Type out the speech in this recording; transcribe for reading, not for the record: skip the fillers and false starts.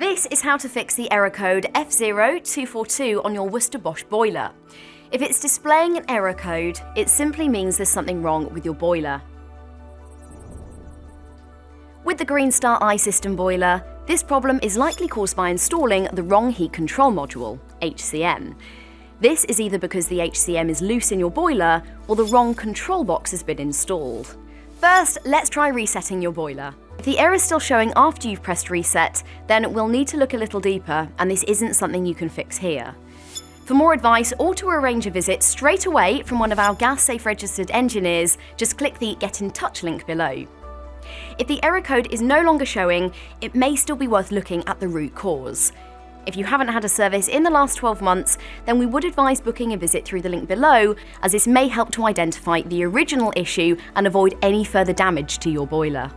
This is how to fix the error code F0242 on your Worcester Bosch boiler. If it's displaying an error code, it simply means there's something wrong with your boiler. With the Greenstar iSystem boiler, this problem is likely caused by installing the wrong heat control module, HCM. This is either because the HCM is loose in your boiler or the wrong control box has been installed. First, let's try resetting your boiler. If the error is still showing after you've pressed reset, then we'll need to look a little deeper, and this isn't something you can fix here. For more advice or to arrange a visit straight away from one of our Gas Safe Registered engineers, just click the Get in Touch link below. If the error code is no longer showing, it may still be worth looking at the root cause. If you haven't had a service in the last 12 months, then we would advise booking a visit through the link below, as this may help to identify the original issue and avoid any further damage to your boiler.